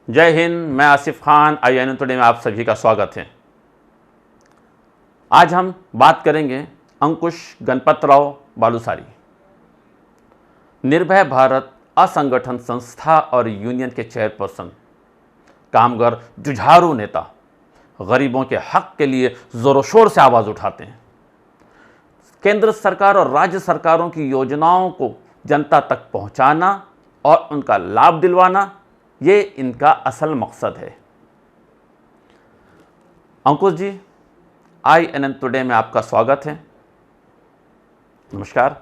जय हिंद। मैं Asif Khan, IIN today में आप सभी का स्वागत है। आज हम बात करेंगे अंकुश गणपतराव बालूसारी, निर्भय भारत असंगठन संस्था और यूनियन के चेयरपर्सन, कामगार जुझारू नेता, गरीबों के हक के लिए जोरों शोर से आवाज़ उठाते हैं। केंद्र सरकार और राज्य सरकारों की योजनाओं को जनता तक पहुंचाना और उनका लाभ दिलवाना, ये इनका असल मकसद है। अंकुश जी, IIN टुडे में आपका स्वागत है। नमस्कार।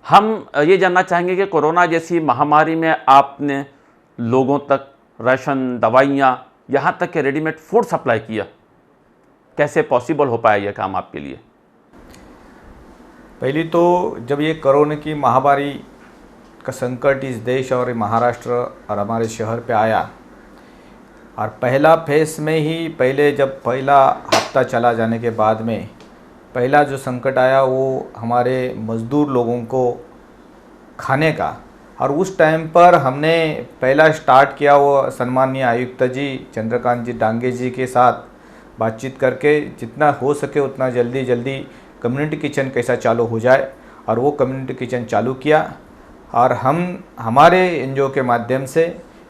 हम ये जानना चाहेंगे कि कोरोना जैसी महामारी में आपने लोगों तक राशन, दवाइयाँ, यहाँ तक कि रेडीमेड फूड सप्लाई किया। कैसे पॉसिबल हो पाया यह काम आपके लिए? पहली तो जब ये कोरोना की महामारी का संकट इस देश और महाराष्ट्र और हमारे शहर पे आया, और पहला फेस में ही जब पहला हफ्ता चला जाने के बाद में पहला जो संकट आया वो हमारे मज़दूर लोगों को खाने का। और उस टाइम पर हमने पहला स्टार्ट किया वो सम्माननीय आयुक्त जी चंद्रकांत जी डांगे जी के साथ बातचीत करके जितना हो सके उतना जल्दी कम्युनिटी किचन कैसा चालू हो जाए, और वो कम्युनिटी किचन चालू किया। और हम हमारे NGO के माध्यम से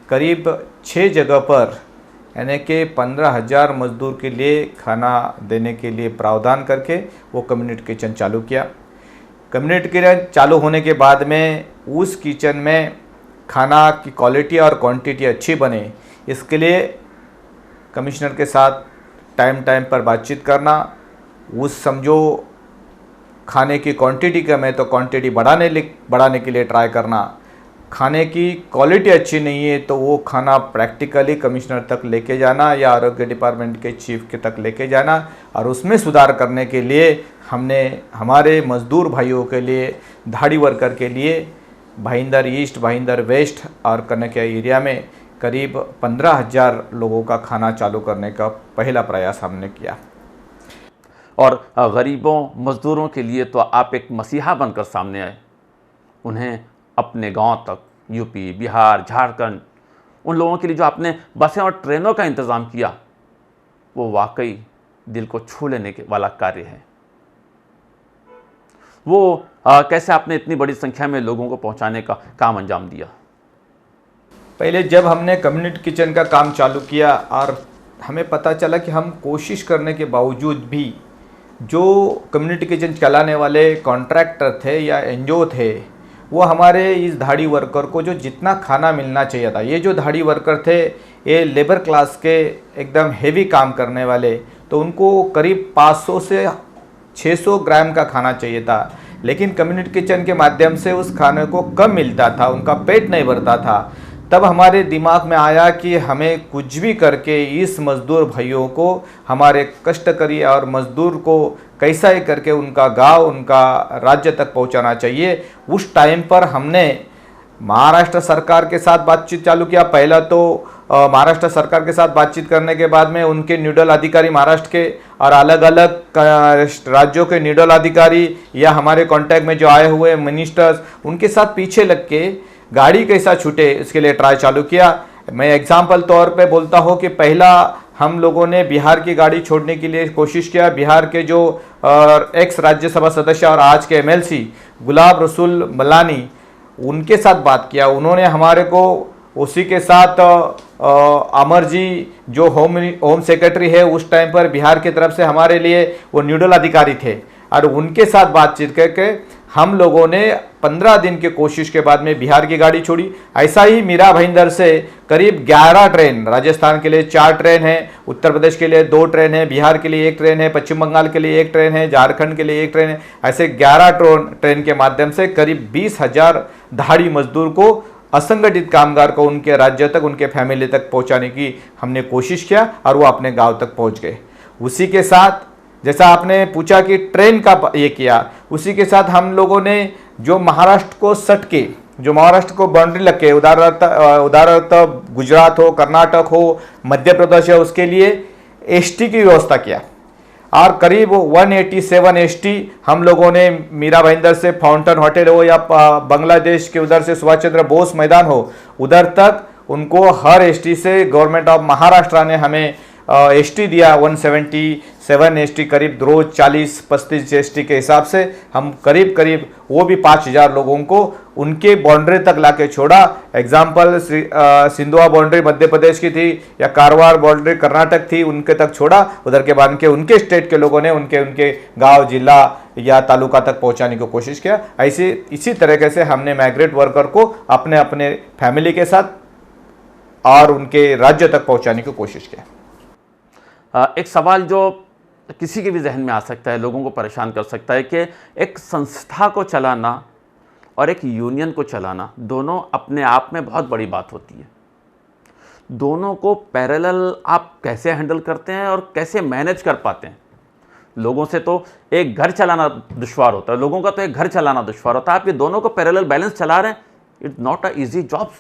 करीब 6 जगह पर यानी कि 15,000 मज़दूर के लिए खाना देने के लिए प्रावधान करके वो कम्युनिटी किचन चालू किया। कम्युनिटी किचन चालू होने के बाद में उस किचन में खाना की क्वालिटी और क्वांटिटी अच्छी बने, इसके लिए कमिश्नर के साथ टाइम पर बातचीत करना। उस समझो खाने की क्वांटिटी कम है तो क्वांटिटी बढ़ाने के लिए ट्राई करना। खाने की क्वालिटी अच्छी नहीं है तो वो खाना प्रैक्टिकली कमिश्नर तक लेके जाना या आरोग्य डिपार्टमेंट के चीफ के तक लेके जाना, और उसमें सुधार करने के लिए हमने हमारे मज़दूर भाइयों के लिए, धाड़ी वर्कर के लिए भाईंदर ईस्ट, भाईंदर वेस्ट और कनकिया एरिया में करीब 15,000 लोगों का खाना चालू करने का पहला प्रयास हमने किया। और गरीबों, मज़दूरों के लिए तो आप एक मसीहा बनकर सामने आए। उन्हें अपने गांव तक, यूपी, बिहार, झारखंड, उन लोगों के लिए जो आपने बसें और ट्रेनों का इंतज़ाम किया, वो वाकई दिल को छू लेने के वाला कार्य है। वो कैसे आपने इतनी बड़ी संख्या में लोगों को पहुंचाने का काम अंजाम दिया? पहले जब हमने कम्युनिटी किचन का काम चालू किया और हमें पता चला कि हम कोशिश करने के बावजूद भी जो कम्युनिटी किचन चलाने वाले कॉन्ट्रैक्टर थे या NGO थे, वो हमारे इस धाड़ी वर्कर को जो जितना खाना मिलना चाहिए था, ये जो धाड़ी वर्कर थे ये लेबर क्लास के एकदम हेवी काम करने वाले, तो उनको करीब 500 से 600 ग्राम का खाना चाहिए था। लेकिन कम्युनिटी किचन के माध्यम से उस खाने को कम मिलता था, उनका पेट नहीं भरता था। तब हमारे दिमाग में आया कि हमें कुछ भी करके इस मज़दूर भाइयों को, हमारे कष्टकरी और मज़दूर को कैसा ही करके उनका गांव, उनका राज्य तक पहुंचाना चाहिए। उस टाइम पर हमने महाराष्ट्र सरकार के साथ बातचीत चालू किया। पहला तो महाराष्ट्र सरकार के साथ बातचीत करने के बाद में उनके न्यूडल अधिकारी महाराष्ट्र के और अलग अलग राज्यों के न्यूडल अधिकारी या हमारे कांटेक्ट में जो आए हुए मिनिस्टर्स, उनके साथ पीछे लग के गाड़ी कैसा छूटे इसके लिए ट्राई चालू किया। मैं एग्जाम्पल तौर पे बोलता हूँ कि पहला हम लोगों ने बिहार की गाड़ी छोड़ने के लिए कोशिश किया। बिहार के जो एक्स राज्यसभा सदस्य और आज के MLC गुलाब रसूल मलानी, उनके साथ बात किया। उन्होंने हमारे को उसी के साथ अमर जी जो होम सेक्रेटरी है उस टाइम पर बिहार की तरफ से हमारे लिए वो न्यूडल अधिकारी थे, और उनके साथ बातचीत करके हम लोगों ने 15 दिन की कोशिश के बाद में बिहार की गाड़ी छोड़ी। ऐसा ही मीरा भाईंदर से करीब 11 ट्रेन, राजस्थान के लिए 4 ट्रेन है, उत्तर प्रदेश के लिए 2 ट्रेन है, बिहार के लिए 1 ट्रेन है, पश्चिम बंगाल के लिए 1 ट्रेन है, झारखंड के लिए 1 ट्रेन है। ऐसे 11 ट्रेन के माध्यम से करीब 20,000 धाड़ी मजदूर को, असंगठित कामगार को उनके राज्य तक, उनके फैमिली तक पहुंचाने की हमने कोशिश किया, और वो अपने गांव तक पहुंच गए। उसी के साथ जैसा आपने पूछा कि ट्रेन का ये किया, उसी के साथ हम लोगों ने जो महाराष्ट्र को सट के, जो महाराष्ट्र को बाउंड्री लग के, उदाहरणार्थ गुजरात हो, कर्नाटक हो, मध्य प्रदेश है, उसके लिए ST की व्यवस्था किया। और करीब 187 ST हम लोगों ने मीरा भाईंदर से फाउंटेन होटल हो या बांग्लादेश के उधर से सुभाष चंद्र बोस मैदान हो, उधर तक उनको हर एसटी से गवर्नमेंट ऑफ महाराष्ट्र ने हमें एसटी दिया 177 एसटी, करीब रोज 40-35 एसटी के हिसाब से हम करीब वो भी 5000 लोगों को उनके बाउंड्री तक लाके छोड़ा। एग्जाम्पल सिंधुआ बाउंड्री मध्य प्रदेश की थी या कारवार बाउंड्री कर्नाटक थी, उनके तक छोड़ा, उधर के बाद के उनके स्टेट के लोगों ने उनके गांव, जिला या तालुका तक पहुंचाने की कोशिश किया। ऐसे इसी तरीके से हमने माइग्रेट वर्कर को अपने अपने फैमिली के साथ और उनके राज्य तक पहुंचाने की कोशिश किया। एक सवाल जो किसी के भी जहन में आ सकता है, लोगों को परेशान कर सकता है कि एक संस्था को चलाना और एक यूनियन को चलाना दोनों अपने आप में बहुत बड़ी बात होती है। दोनों को पैरेलल आप कैसे हैंडल करते हैं और कैसे मैनेज कर पाते हैं? लोगों से तो एक घर चलाना दुश्वार होता है, लोगों का तो एक घर चलाना दुश्वार होता है, आप ये दोनों को पैरेलल बैलेंस चला रहे हैं। It's not a easy job.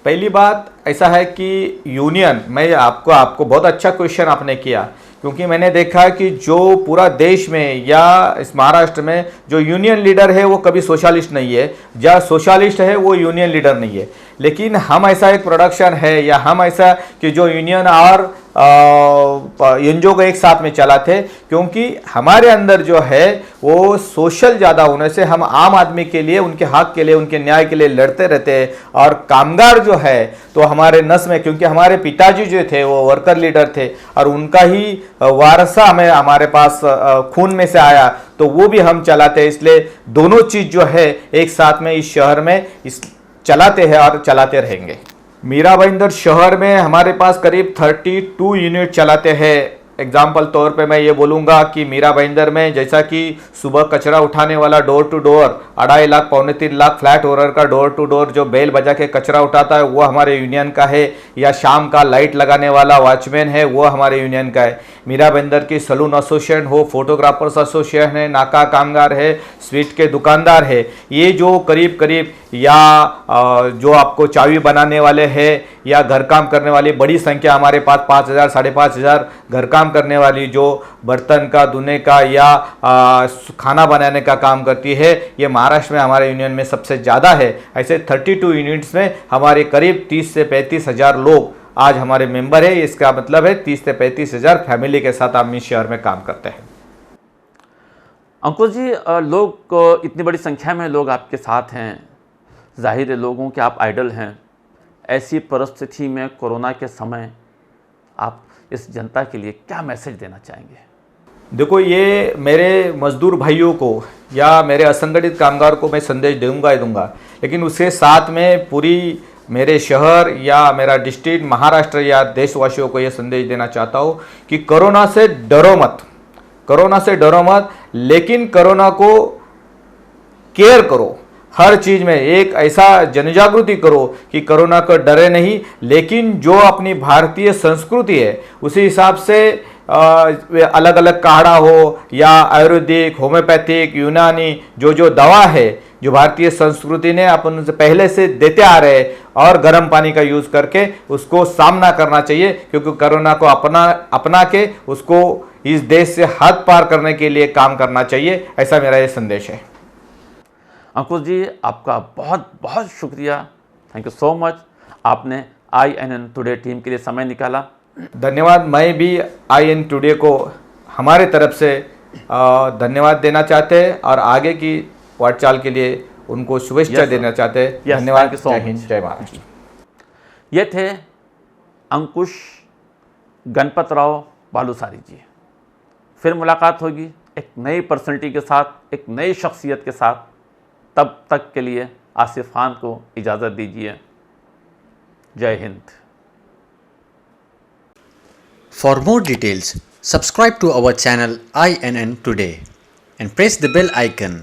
पहली बात ऐसा है कि यूनियन, मैं आपको बहुत अच्छा क्वेश्चन आपने किया, क्योंकि मैंने देखा कि जो पूरा देश में या इस महाराष्ट्र में जो यूनियन लीडर है वो कभी सोशलिस्ट नहीं है, या सोशलिस्ट है वो यूनियन लीडर नहीं है। लेकिन हम ऐसा एक प्रोडक्शन है या हम ऐसा कि जो यूनियन और एनजीओ को एक साथ में चलाते, क्योंकि हमारे अंदर जो है वो सोशल ज़्यादा होने से हम आम आदमी के लिए, उनके हक के लिए, उनके न्याय के लिए लड़ते रहते हैं। और कामगार जो है तो हमारे नस में, क्योंकि हमारे पिताजी जो थे वो वर्कर लीडर थे और उनका ही वारसा हमारे पास खून में से आया, तो वो भी हम चलाते हैं। इसलिए दोनों चीज़ जो है एक साथ में इस शहर में चलाते हैं और चलाते रहेंगे। मीरा भाईंदर शहर में हमारे पास करीब 32 यूनिट चलाते हैं। एग्जाम्पल तौर पे मैं ये बोलूँगा कि मीरा भाईंदर में जैसा कि सुबह कचरा उठाने वाला door to door 2.5 lakh 3.25 lakh flat owner का डोर टू डोर जो बेल बजा के कचरा उठाता है वो हमारे यूनियन का है, या शाम का लाइट लगाने वाला वॉचमैन है वो हमारे यूनियन का है। मीरा भाईंदर की सलून एसोसिएशन हो, फोटोग्राफर्स एसोसिएशन है, नाका कामगार है, स्वीट के दुकानदार है, ये जो करीब या जो आपको चावी बनाने वाले हैं या घर काम करने वाली बड़ी संख्या हमारे पास 5000 5,500 घर काम करने वाली जो बर्तन का धोने का या खाना बनाने का काम करती है, ये महाराष्ट्र में हमारे यूनियन में सबसे ज़्यादा है। ऐसे 32 यूनिट्स में हमारे करीब 30 से 35 हज़ार लोग आज हमारे मेंबर है। इसका मतलब है 30 से 35 हज़ार फैमिली के साथ हम इस शहर में काम करते हैं। अंकुश जी, लोग इतनी बड़ी संख्या में लोग आपके साथ हैं, जाहिर है लोगों के आप आइडल हैं। ऐसी परिस्थिति में कोरोना के समय आप इस जनता के लिए क्या मैसेज देना चाहेंगे? देखो, ये मेरे मजदूर भाइयों को या मेरे असंगठित कामगार को मैं संदेश दूंगा ही दूंगा, लेकिन उसके साथ में पूरी मेरे शहर या मेरा डिस्ट्रिक्ट महाराष्ट्र या देशवासियों को ये संदेश देना चाहता हूँ कि कोरोना से डरो मत, कोरोना से डरो मत, लेकिन कोरोना को केयर करो। हर चीज़ में एक ऐसा जनजागृति करो कि कोरोना को डरे नहीं, लेकिन जो अपनी भारतीय संस्कृति है उसी हिसाब से अलग अलग काढ़ा हो या आयुर्वेदिक, होम्योपैथिक, यूनानी जो दवा है जो भारतीय संस्कृति ने अपन से पहले से देते आ रहे, और गर्म पानी का यूज़ करके उसको सामना करना चाहिए, क्योंकि कोरोना को अपना के उसको इस देश से हद पार करने के लिए काम करना चाहिए। ऐसा मेरा ये संदेश है। अंकुश जी, आपका बहुत बहुत शुक्रिया, थैंक यू सो मच। आपने INN टुडे टीम के लिए समय निकाला, धन्यवाद। मैं भी INN टुडे को हमारे तरफ से धन्यवाद देना चाहते हैं और आगे की वाटचाल के लिए उनको शुभेच्छा देना चाहते हैं। धन्यवाद। जय हिंद, जय महाराष्ट्र। ये थे अंकुश गणपतराव बालूसारी जी। फिर मुलाकात होगी एक नई पर्सनैलिटी के साथ, एक नई शख्सियत के साथ। तब तक के लिए आसिफ खान को इजाज़त दीजिए। जय Hind. For more details, subscribe to our channel INN Today and press the bell icon.